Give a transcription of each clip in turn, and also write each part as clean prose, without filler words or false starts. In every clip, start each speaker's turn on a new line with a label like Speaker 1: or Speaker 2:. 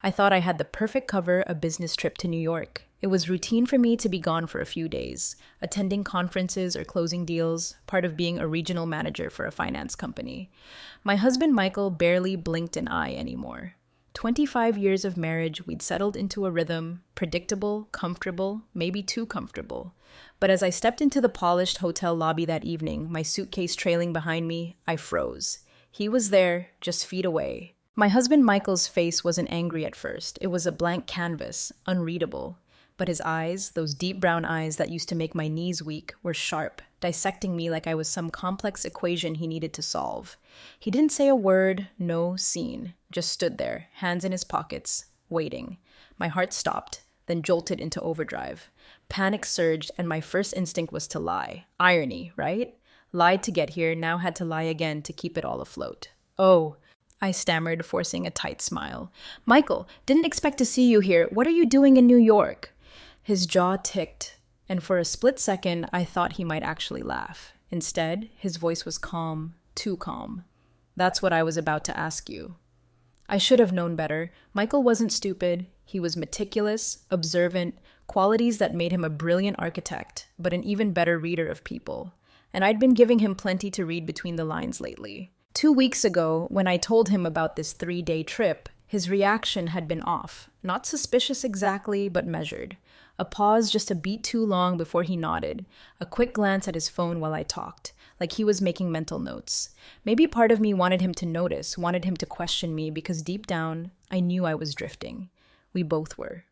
Speaker 1: I thought I had the perfect cover a business trip to New York. It was routine for me to be gone for a few days, attending conferences or closing deals, part of being a regional manager for a finance company. My husband Michael barely blinked an eye anymore. 25 years of marriage, we'd settled into a rhythm, predictable, comfortable, maybe too comfortable. But as I stepped into the polished hotel lobby that evening, my suitcase trailing behind me, I froze. He was there, just feet away. My husband Michael's face wasn't angry at first. It was a blank canvas, unreadable. But his eyes, those deep brown eyes that used to make my knees weak, were sharp, dissecting me like I was some complex equation he needed to solve. He didn't say a word, no scene, just stood there, hands in his pockets, waiting. My heart stopped, then jolted into overdrive. Panic surged, and my first instinct was to lie. Irony, right? Lied to get here, now had to lie again to keep it all afloat. Oh, I stammered, forcing a tight smile. Michael, didn't expect to see you here. What are you doing in New York? His jaw ticked, and for a split second, I thought he might actually laugh. Instead, his voice was calm, too calm. That's what I was about to ask you. I should have known better. Michael wasn't stupid. He was meticulous, observant, qualities that made him a brilliant architect, but an even better reader of people. And I'd been giving him plenty to read between the lines lately. 2 weeks ago, when I told him about this 3-day trip, his reaction had been off. Not suspicious exactly, but measured. A pause just a beat too long before he nodded. A quick glance at his phone while I talked, like he was making mental notes. Maybe part of me wanted him to notice, wanted him to question me, because deep down, I knew I was drifting. We both were.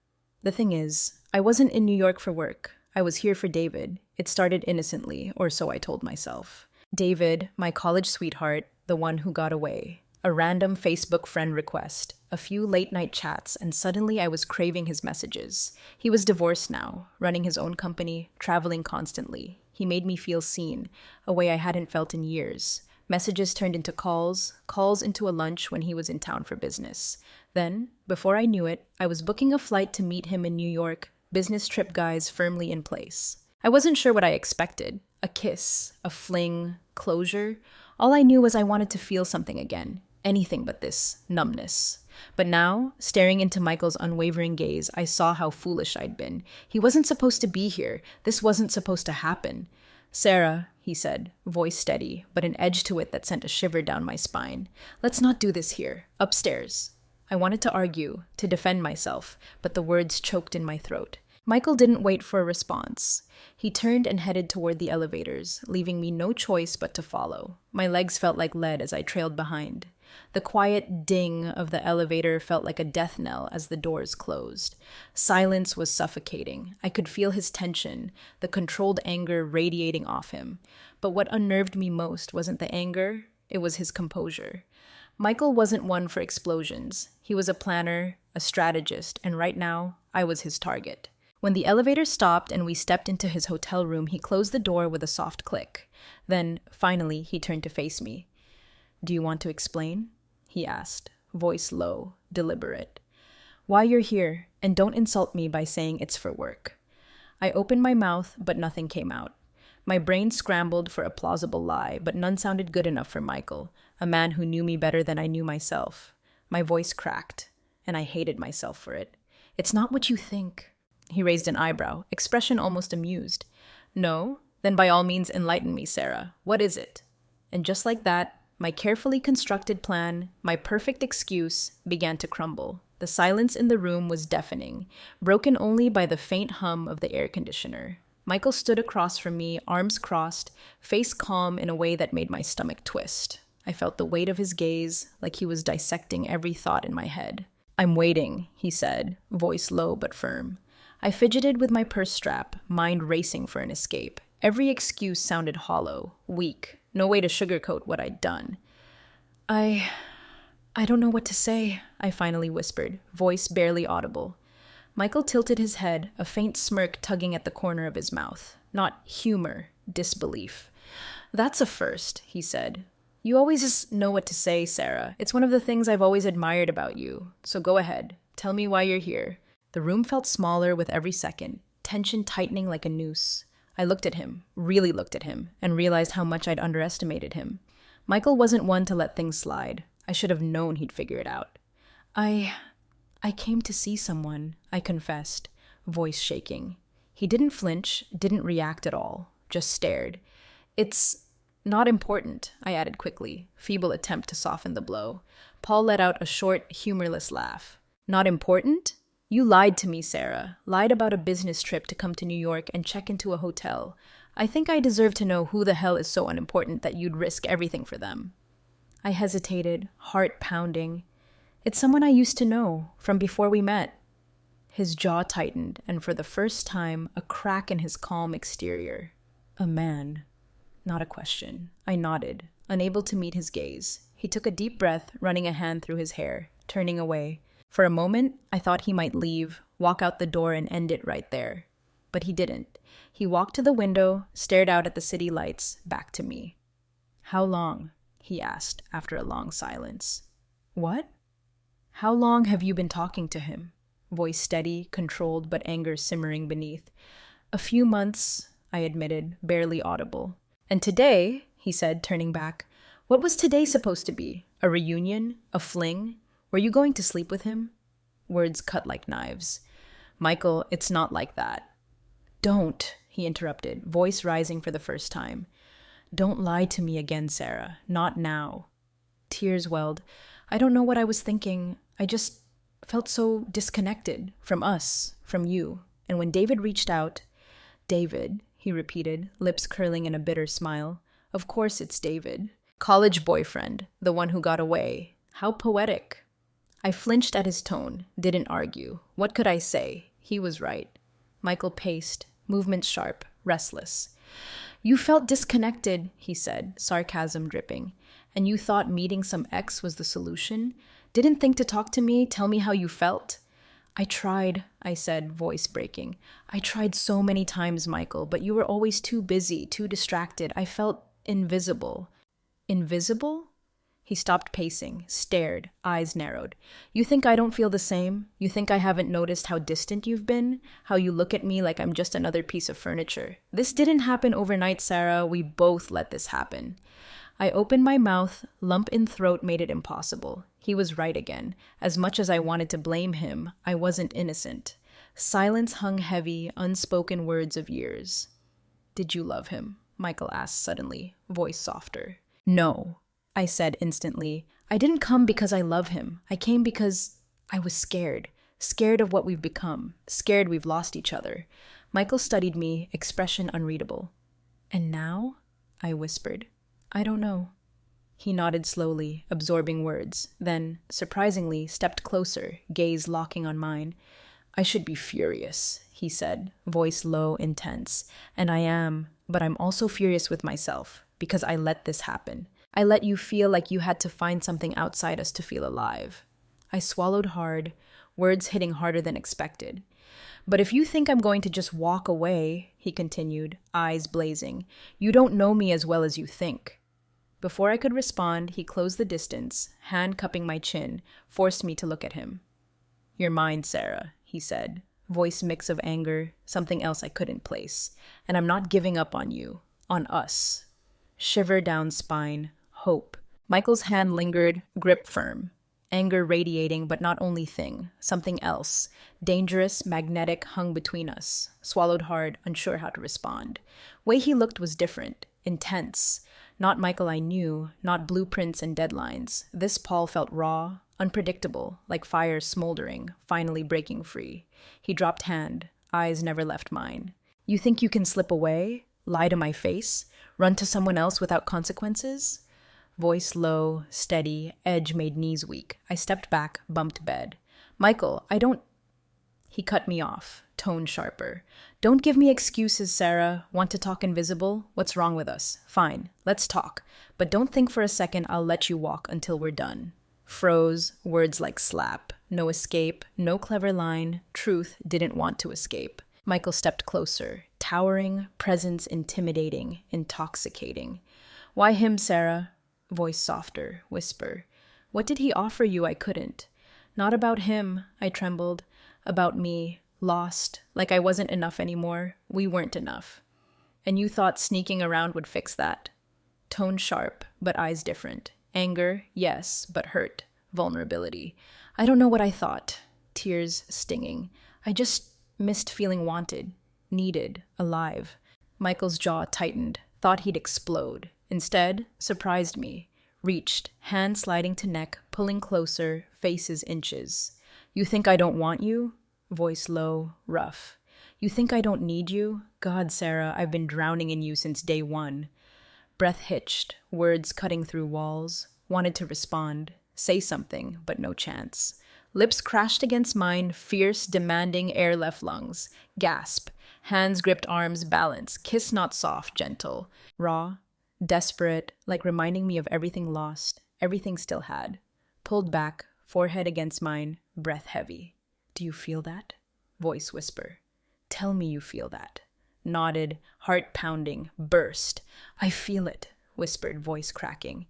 Speaker 1: The thing is, I wasn't in New York for work. I was here for David. It started innocently, or so I told myself. David, my college sweetheart, the one who got away. A random Facebook friend request, a few late-night chats, and suddenly I was craving his messages. He was divorced now, running his own company, traveling constantly. He made me feel seen, a way I hadn't felt in years. Messages turned into calls, calls into a lunch when he was in town for business. Then, before I knew it, I was booking a flight to meet him in New York, business trip guys firmly in place. I wasn't sure what I expected. A kiss, a fling, closure. All I knew was I wanted to feel something again. Anything but this numbness. But now, staring into Michael's unwavering gaze, I saw how foolish I'd been. He wasn't supposed to be here. This wasn't supposed to happen. Sarah, he said, voice steady, but an edge to it that sent a shiver down my spine. Let's not do this here. Upstairs. I wanted to argue, to defend myself, but the words choked in my throat. Michael didn't wait for a response. He turned and headed toward the elevators, leaving me no choice but to follow. My legs felt like lead as I trailed behind. The quiet ding of the elevator felt like a death knell as the doors closed. Silence was suffocating. I could feel his tension, the controlled anger radiating off him. But what unnerved me most wasn't the anger, it was his composure. Michael wasn't one for explosions. He was a planner, a strategist, and right now, I was his target. When the elevator stopped and we stepped into his hotel room, he closed the door with a soft click. Then, finally, he turned to face me. "Do you want to explain?" he asked, voice low, deliberate. "Why you're here, and don't insult me by saying it's for work." I opened my mouth, but nothing came out. My brain scrambled for a plausible lie, but none sounded good enough for Michael, a man who knew me better than I knew myself. My voice cracked, and I hated myself for it. "It's not what you think." He raised an eyebrow, expression almost amused. "No? Then by all means enlighten me, Sarah. What is it?" And just like that, my carefully constructed plan, my perfect excuse, began to crumble. The silence in the room was deafening, broken only by the faint hum of the air conditioner. Michael stood across from me, arms crossed, face calm in a way that made my stomach twist. I felt the weight of his gaze, like he was dissecting every thought in my head. "I'm waiting," he said, voice low but firm. I fidgeted with my purse strap, mind racing for an escape. Every excuse sounded hollow, weak, no way to sugarcoat what I'd done. I don't know what to say," I finally whispered, voice barely audible. Michael tilted his head, a faint smirk tugging at the corner of his mouth. Not humor, disbelief. "That's a first," he said. "You always just know what to say, Sarah. It's one of the things I've always admired about you. So go ahead. Tell me why you're here." The room felt smaller with every second, tension tightening like a noose. I looked at him, really looked at him, and realized how much I'd underestimated him. Michael wasn't one to let things slide. I should have known he'd figure it out. I I came to see someone, I confessed, voice shaking. He didn't flinch, didn't react at all, just stared. It's not important, I added quickly, feeble attempt to soften the blow. Paul let out a short, humorless laugh. Not important? You lied to me, Sarah. Lied about a business trip to come to New York and check into a hotel. I think I deserve to know who the hell is so unimportant that you'd risk everything for them. I hesitated, heart pounding. It's someone I used to know, from before we met. His jaw tightened, and for the first time, a crack in his calm exterior. A man. Not a question. I nodded, unable to meet his gaze. He took a deep breath, running a hand through his hair, turning away. For a moment, I thought he might leave, walk out the door and end it right there. But he didn't. He walked to the window, stared out at the city lights, back to me. How long? He asked, after a long silence. What? How long have you been talking to him? Voice steady, controlled, but anger simmering beneath. A few months, I admitted, barely audible. And today, he said, turning back, what was today supposed to be? A reunion? A fling? Were you going to sleep with him? Words cut like knives. Michael, it's not like that. Don't, he interrupted, voice rising for the first time. Don't lie to me again, Sarah. Not now. Tears welled. I don't know what I was thinking. I just felt so disconnected from us, from you. And when David reached out, David, he repeated, lips curling in a bitter smile. Of course it's David. College boyfriend, the one who got away. How poetic. I flinched at his tone, didn't argue. What could I say? He was right. Michael paced, movement sharp, restless. You felt disconnected, he said, sarcasm dripping. And you thought meeting some ex was the solution? Didn't think to talk to me, tell me how you felt? I tried, I said, voice breaking. I tried so many times, Michael, but you were always too busy, too distracted. I felt invisible. Invisible? He stopped pacing, stared, eyes narrowed. You think I don't feel the same? You think I haven't noticed how distant you've been? How you look at me like I'm just another piece of furniture? This didn't happen overnight, Sarah. We both let this happen. I opened my mouth, lump in throat made it impossible. He was right again. As much as I wanted to blame him, I wasn't innocent. Silence hung heavy, unspoken words of years. Did you love him? Michael asked suddenly, voice softer. No, I said instantly. I didn't come because I love him. I came because I was scared. Scared of what we've become. Scared we've lost each other. Michael studied me, expression unreadable. And now? I whispered. I don't know. He nodded slowly, absorbing words, then, surprisingly, stepped closer, gaze locking on mine. I should be furious, he said, voice low, intense. And I am, but I'm also furious with myself, because I let this happen. I let you feel like you had to find something outside us to feel alive. I swallowed hard, words hitting harder than expected. But if you think I'm going to just walk away, he continued, eyes blazing, you don't know me as well as you think. Before I could respond, he closed the distance, hand cupping my chin, forced me to look at him. You're mine, Sarah, he said, voice mix of anger, something else I couldn't place. And I'm not giving up on you, on us. Shiver down spine, hope. Michael's hand lingered, grip firm. Anger radiating, but not only thing, something else. Dangerous, magnetic, hung between us. Swallowed hard, unsure how to respond. Way he looked was different, intense. Not Michael I knew, not blueprints and deadlines. This Paul felt raw, unpredictable, like fire smoldering, finally breaking free. He dropped hand, eyes never left mine. You think you can slip away? Lie to my face? Run to someone else without consequences? Voice low, steady, edge made knees weak. I stepped back, bumped bed. Michael, I don't... He cut me off, tone sharper. Don't give me excuses, Sarah. Want to talk invisible? What's wrong with us? Fine, let's talk. But don't think for a second I'll let you walk until we're done. Froze, words like slap. No escape, no clever line. Truth didn't want to escape. Michael stepped closer, towering, presence intimidating, intoxicating. Why him, Sarah? Voice softer, whisper. What did he offer you I couldn't? Not about him, I trembled. About me, lost, like I wasn't enough anymore. We weren't enough. And you thought sneaking around would fix that? Tone sharp, but eyes different. Anger, yes, but hurt. Vulnerability. I don't know what I thought. tears stinging. I just missed feeling wanted, needed, alive. Michael's jaw tightened, thought he'd explode. Instead, surprised me. Reached, hand sliding to neck, pulling closer, faces inches. You think I don't want you? Voice low, rough. You think I don't need you? God, Sarah, I've been drowning in you since day one. Breath hitched, words cutting through walls. Wanted to respond, say something, but no chance. Lips crashed against mine, fierce, demanding, air left lungs. Gasp. Hands gripped arms, balance. Kiss not soft, gentle. Raw, desperate, like reminding me of everything lost, everything still had. Pulled back, forehead against mine, breath heavy. Do you feel that? Voice whisper. Tell me you feel that. Nodded, heart pounding, burst. I feel it, whispered, voice cracking.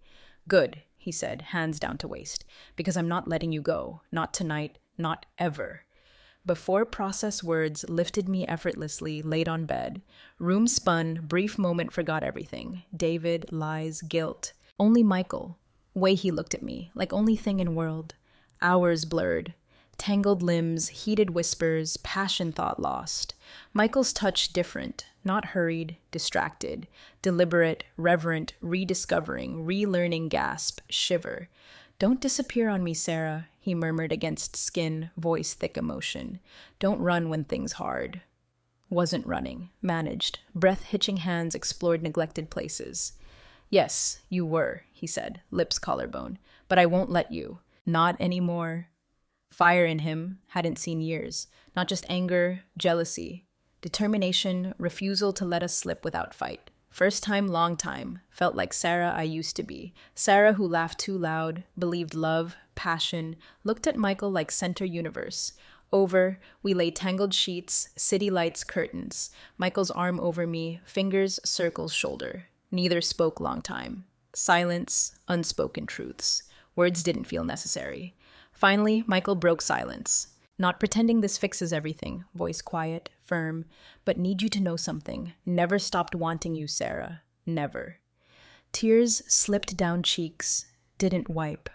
Speaker 1: Good, he said, hands down to waist, because I'm not letting you go. Not tonight, not ever. Before process words lifted me effortlessly, laid on bed. Room spun, brief moment forgot everything. David, lies, guilt. Only Michael. Way he looked at me, like only thing in world. Hours blurred. Tangled limbs, heated whispers, passion thought lost. Michael's touch different, not hurried, distracted. Deliberate, reverent, rediscovering, relearning gasp, shiver. Don't disappear on me, Sarah, he murmured against skin, voice thick emotion. Don't run when things hard. Wasn't running, managed. Breath hitching hands explored neglected places. Yes, you were, he said, lips collarbone. But I won't let you. Not anymore. Fire in him, hadn't seen years. Not just anger, jealousy. Determination, refusal to let us slip without fight. First time, long time. Felt like Sarah I used to be. Sarah who laughed too loud, believed love, passion, looked at Michael like center universe. Over, we lay tangled sheets, city lights, curtains. Michael's arm over me, fingers, circles, shoulder. Neither spoke long time. Silence, unspoken truths. Words didn't feel necessary. Finally, Michael broke silence. Not pretending this fixes everything, voice quiet, firm, but need you to know something. Never stopped wanting you, Sarah. Never. Tears slipped down cheeks, didn't wipe.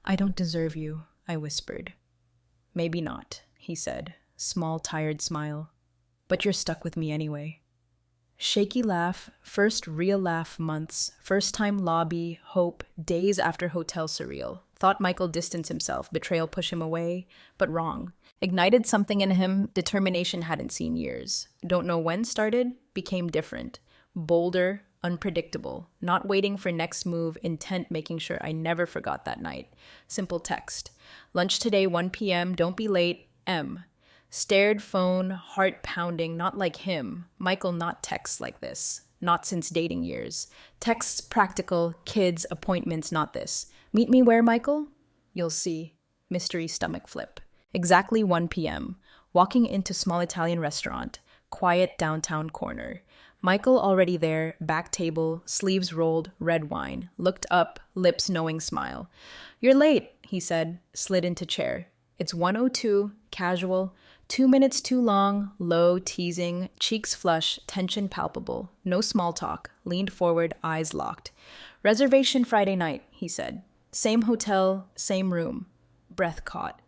Speaker 1: I don't deserve you, I whispered. Maybe not, he said, small, tired smile. But you're stuck with me anyway. Shaky laugh, first real laugh months, first time lobby, hope, days after hotel surreal. Thought Michael distanced himself, betrayal push him away, but wrong. Ignited something in him determination hadn't seen years. Don't know when started, became different. Bolder, unpredictable. Not waiting for next move, intent making sure I never forgot that night. Simple text. Lunch today, 1 p.m., don't be late, M. Stared phone, heart pounding, not like him. Michael not texts like this. Not since dating years. Texts practical, kids, appointments, not this. Meet me where, Michael? You'll see. Mystery stomach flip. Exactly 1 p.m. Walking into small Italian restaurant. Quiet downtown corner. Michael already there, back table, sleeves rolled, red wine. Looked up, lips knowing smile. You're late, he said, slid into chair. It's 1:02, casual. 2 minutes too long, low, teasing, cheeks flush, tension palpable. No small talk. Leaned forward, eyes locked. Reservation Friday night, he said. Same hotel, same room. Breath caught.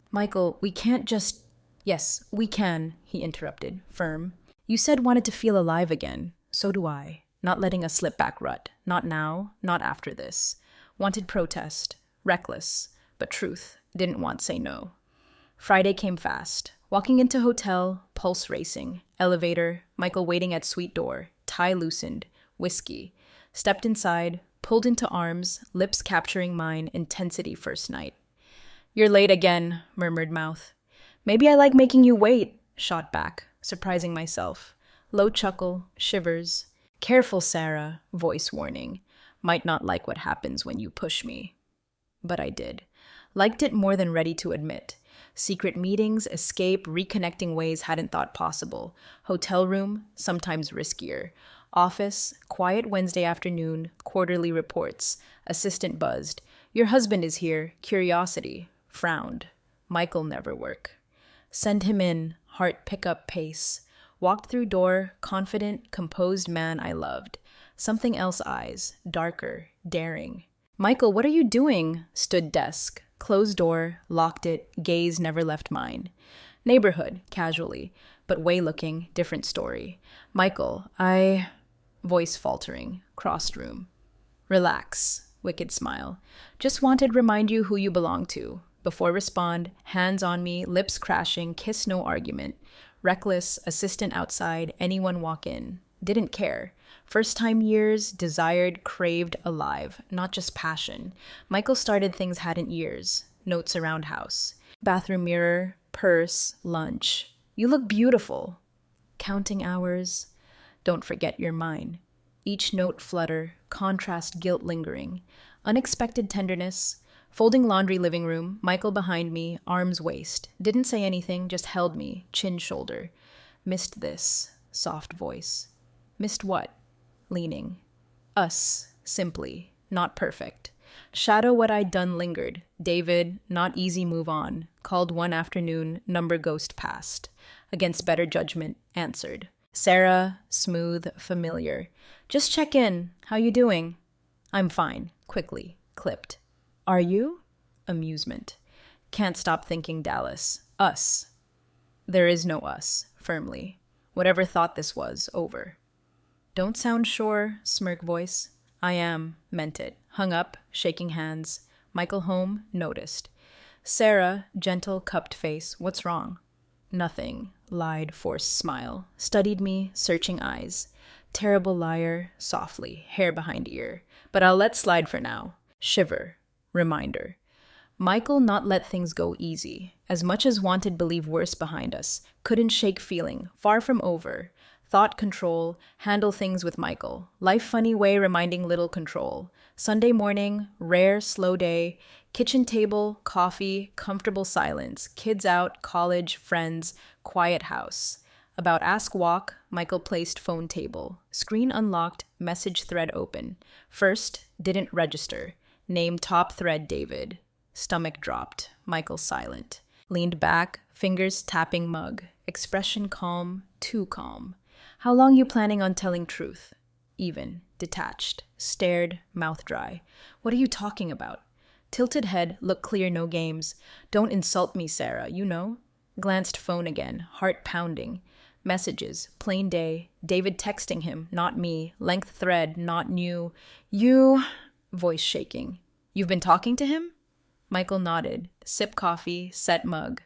Speaker 1: Michael, we can't just... Yes, we can, he interrupted, firm. You said wanted to feel alive again. So do I. Not letting us slip back rut. Not now, not after this. Wanted protest. Reckless. But truth. Didn't want say no. Friday came fast. Walking into hotel, pulse racing. Elevator, Michael waiting at suite door. Tie loosened. Whiskey. Stepped inside, pulled into arms, lips capturing mine, intensity first night. You're late again, murmured mouth. Maybe I like making you wait, shot back, surprising myself. Low chuckle, shivers. Careful, Sarah, voice warning. Might not like what happens when you push me. But I did. Liked it more than ready to admit. Secret meetings, escape, reconnecting ways hadn't thought possible. Hotel room, sometimes riskier. Office, quiet Wednesday afternoon, quarterly reports. Assistant buzzed. Your husband is here. Curiosity. Frowned. Michael never work. Send him in. Heart pick up pace. Walked through door, confident, composed man I loved. Something else eyes. Darker. Daring. Michael, what are you doing? Stood desk. Closed door, locked it, gaze never left mine. Neighborhood, casually, but way looking, different story. Michael, voice faltering, crossed room. Relax, wicked smile. Just wanted remind you who you belong to. Before respond, hands on me, lips crashing, kiss no argument. Reckless, assistant outside, anyone walk in. Didn't care. First time years, desired, craved, alive, not just passion. Michael started things hadn't years. Notes around house. Bathroom mirror, purse, lunch. You look beautiful. Counting hours. Don't forget you're mine. Each note flutter, contrast guilt lingering. Unexpected tenderness. Folding laundry living room, Michael behind me, arms waist. Didn't say anything, just held me, chin shoulder. Missed this, soft voice. Missed what? Leaning. Us, simply, not perfect. Shadow what I'd done lingered. David, not easy move on. Called one afternoon, number ghost passed. Against better judgment, answered. Sarah, smooth, familiar. Just check in. How you doing? I'm fine. Quickly. Clipped. Are you? Amusement. Can't stop thinking Dallas. Us. There is no us. Firmly. Whatever thought this was, over. Don't sound sure, smirk voice. I am. Meant it. Hung up, shaking hands. Michael home, noticed. Sarah, gentle, cupped face. What's wrong? Nothing. Lied, forced smile. Studied me, searching eyes. Terrible liar, softly, hair behind ear. But I'll let slide for now. Shiver. Reminder. Michael not let things go easy. As much as wanted believe worse behind us. Couldn't shake feeling. Far from over. Thought control. Handle things with Michael. Life funny way reminding little control. Sunday morning. Rare, slow day. Kitchen table. Coffee. Comfortable silence. Kids out. College. Friends. Quiet house. About ask walk. Michael placed phone table. Screen unlocked. Message thread open. First. Didn't register. Name top thread David. Stomach dropped. Michael silent. Leaned back, fingers tapping mug. Expression calm, too calm. How long you planning on telling truth? Even, detached. Stared, mouth dry. What are you talking about? Tilted head, look clear, no games. Don't insult me, Sarah, you know? Glanced phone again, heart pounding. Messages, plain day. David texting him, not me. Length thread, not new. You... Voice shaking. You've been talking to him? Michael nodded. Sip coffee, set mug.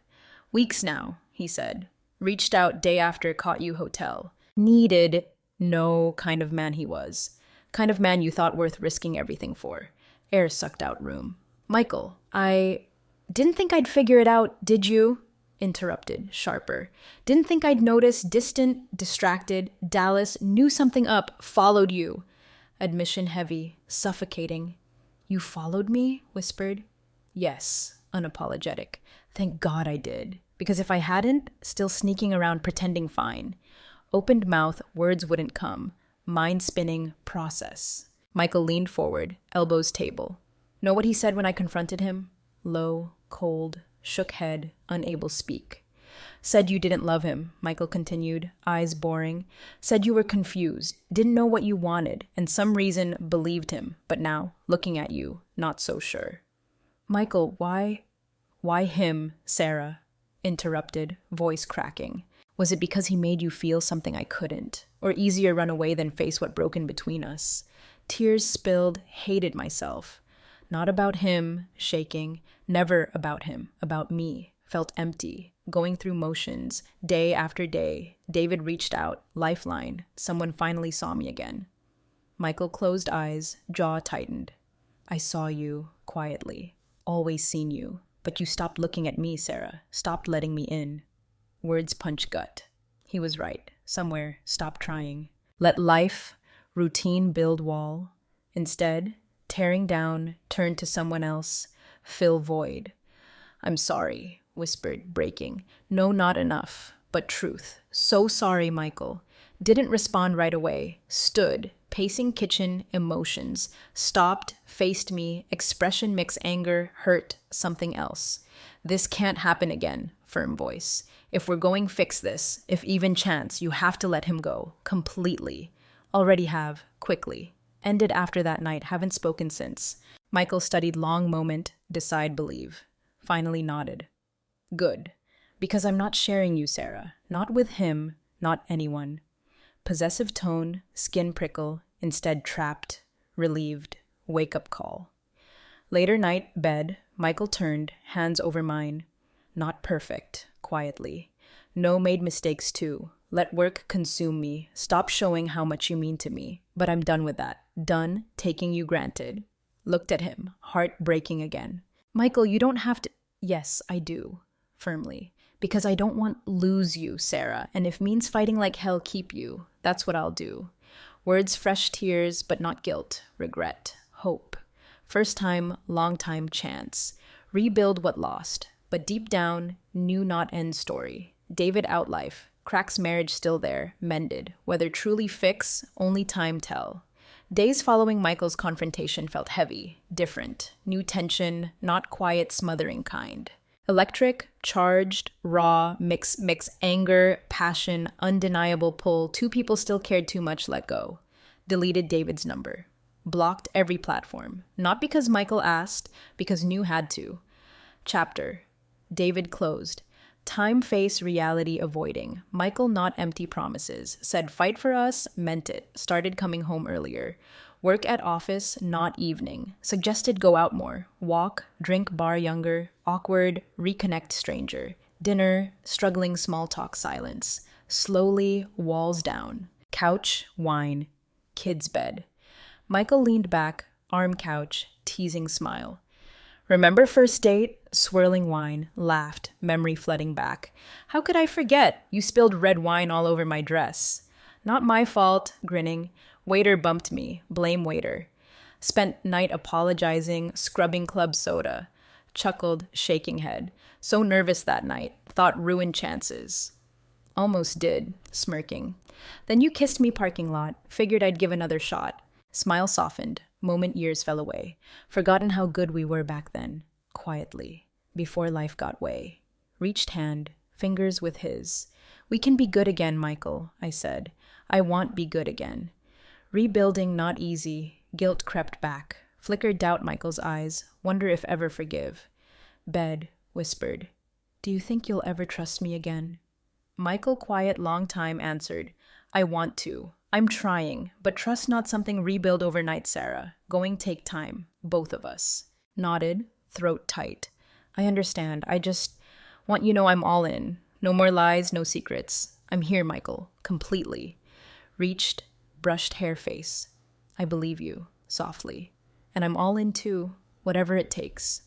Speaker 1: Weeks now, he said. Reached out day after caught you hotel. Needed. No kind of man he was. Kind of man you thought worth risking everything for. Air sucked out room. Michael, I didn't think I'd figure it out, did you? Interrupted, sharper. Didn't think I'd notice, distant, distracted. Dallas knew something up, followed you. Admission heavy, suffocating. You followed me? Whispered. Yes, unapologetic. Thank God I did. Because if I hadn't, still sneaking around pretending fine. Opened mouth, words wouldn't come. Mind spinning, process. Michael leaned forward, elbows table. Know what he said when I confronted him? Low, cold, shook head, unable speak. Said you didn't love him, Michael continued, eyes boring. Said you were confused, didn't know what you wanted, and some reason believed him. But now, looking at you, not so sure. Michael, why? Why him, Sarah? Interrupted, voice cracking. Was it because he made you feel something I couldn't? Or easier run away than face what broke in between us? Tears spilled, hated myself. Not about him, shaking. Never about him, about me. Felt empty, going through motions, day after day. David reached out, lifeline. Someone finally saw me again. Michael closed eyes, jaw tightened. I saw you, quietly. Always seen you. But you stopped looking at me, Sarah. Stopped letting me in. Words punch gut. He was right. Somewhere, stop trying. Let life, routine build wall. Instead, tearing down, turn to someone else, fill void. I'm sorry. Whispered, breaking. No, not enough, but truth. So sorry, Michael. Didn't respond right away. Stood, pacing kitchen, emotions. Stopped, faced me, expression mix anger, hurt, something else. This can't happen again, firm voice. If we're going fix this, if even chance, you have to let him go. Completely. Already have, quickly. Ended after that night, haven't spoken since. Michael studied long moment, decide, believe. Finally nodded. Good. Because I'm not sharing you, Sarah. Not with him, not anyone. Possessive tone, skin prickle, instead trapped, relieved, wake-up call. Later night, bed, Michael turned, hands over mine. Not perfect, quietly. No, made mistakes too. Let work consume me. Stop showing how much you mean to me. But I'm done with that. Done taking you granted. Looked at him, heart breaking again. Michael, you don't have to... Yes, I do. Firmly. Because I don't want lose you, Sarah. And if means fighting like hell keep you, that's what I'll do. Words, fresh tears, but not guilt, regret, hope. First time, long time chance. Rebuild what lost. But deep down, new not end story. David out life. Cracks marriage still there, mended. Whether truly fix, only time tell. Days following Michael's confrontation felt heavy, different. New tension, not quiet, smothering kind. Electric, charged, raw, mix anger, passion, undeniable pull. Two people still cared too much, let go. Deleted David's number. Blocked every platform. Not because Michael asked, because knew had to. Chapter. David closed. Time face reality avoiding. Michael not empty promises. Said fight for us, meant it. Started coming home earlier. Work at office, not evening. Suggested go out more. Walk, drink bar younger. Awkward, reconnect stranger. Dinner, struggling small talk silence. Slowly, walls down. Couch, wine. Kids' bed. Michael leaned back, arm couch, teasing smile. Remember first date? Swirling wine, laughed, memory flooding back. How could I forget? You spilled red wine all over my dress. Not my fault, grinning. Waiter bumped me, blame waiter. Spent night apologizing, scrubbing club soda. Chuckled, shaking head. So nervous that night, thought ruined chances. Almost did, smirking. Then you kissed me parking lot, figured I'd give another shot. Smile softened, moment years fell away. Forgotten how good we were back then. Quietly, before life got way. Reached hand, fingers with his. We can be good again, Michael, I said. I want be good again. Rebuilding not easy, guilt crept back. Flickered doubt Michael's eyes, wonder if ever forgive. Bed, whispered. Do you think you'll ever trust me again? Michael, quiet long time, answered. I want to. I'm trying, but trust not something rebuild overnight, Sarah. Going take time, both of us. Nodded, throat tight. I understand. I just want you know I'm all in. No more lies, no secrets. I'm here, Michael, completely. Reached, brushed hair face. I believe you, softly. And I'm all in too, whatever it takes.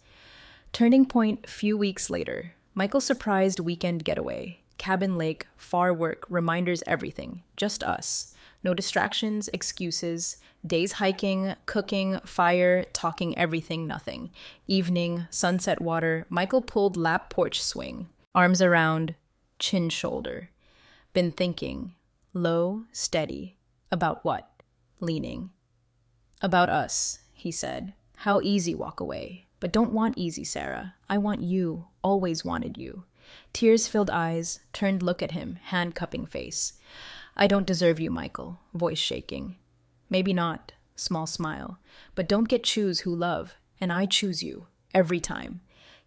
Speaker 1: Turning point, few weeks later. Michael surprised weekend getaway. Cabin lake, far work, reminders everything. Just us. No distractions, excuses. Days hiking, cooking, fire, talking everything, nothing. Evening, sunset water. Michael pulled lap porch swing. Arms around, chin shoulder. Been thinking. Low, steady. About what? Leaning. About us, he said. How easy walk away. But don't want easy, Sarah. I want you. Always wanted you. Tears-filled eyes, turned look at him, hand cupping face. I don't deserve you, Michael, voice shaking. Maybe not, small smile. But don't get choose who love, and I choose you, every time.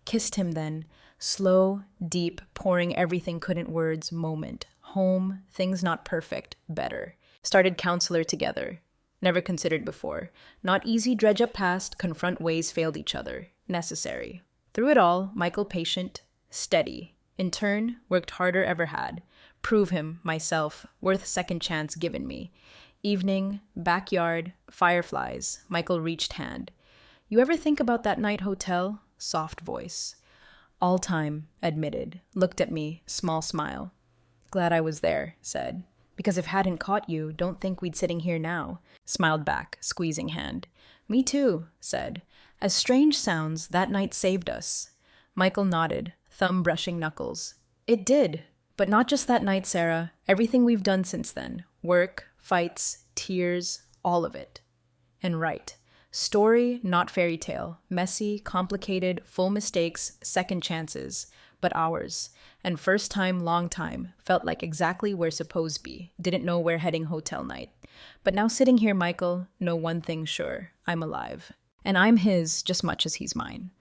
Speaker 1: Kissed him then, slow, deep, pouring everything couldn't words, moment. Home, things not perfect, better. Started counselor together. Never considered before. Not easy, dredge up past, confront ways failed each other. Necessary. Through it all, Michael patient, steady. In turn, worked harder ever had. Prove him, myself, worth second chance given me. Evening, backyard, fireflies. Michael reached hand. You ever think about that night hotel? Soft voice. All time, admitted. Looked at me, small smile. Glad I was there, said. Because if hadn't caught you, don't think we'd sitting here now. Smiled back, squeezing hand. Me too, said. As strange sounds, that night saved us. Michael nodded, thumb brushing knuckles. It did. But not just that night, Sarah. Everything we've done since then. Work, fights, tears, all of it. And right. Story, not fairy tale. Messy, complicated, full mistakes, second chances. But ours. And first time, long time. Felt like exactly where supposed be. Didn't know where heading hotel night. But now sitting here, Michael, know one thing sure: I'm alive. And I'm his just much as he's mine.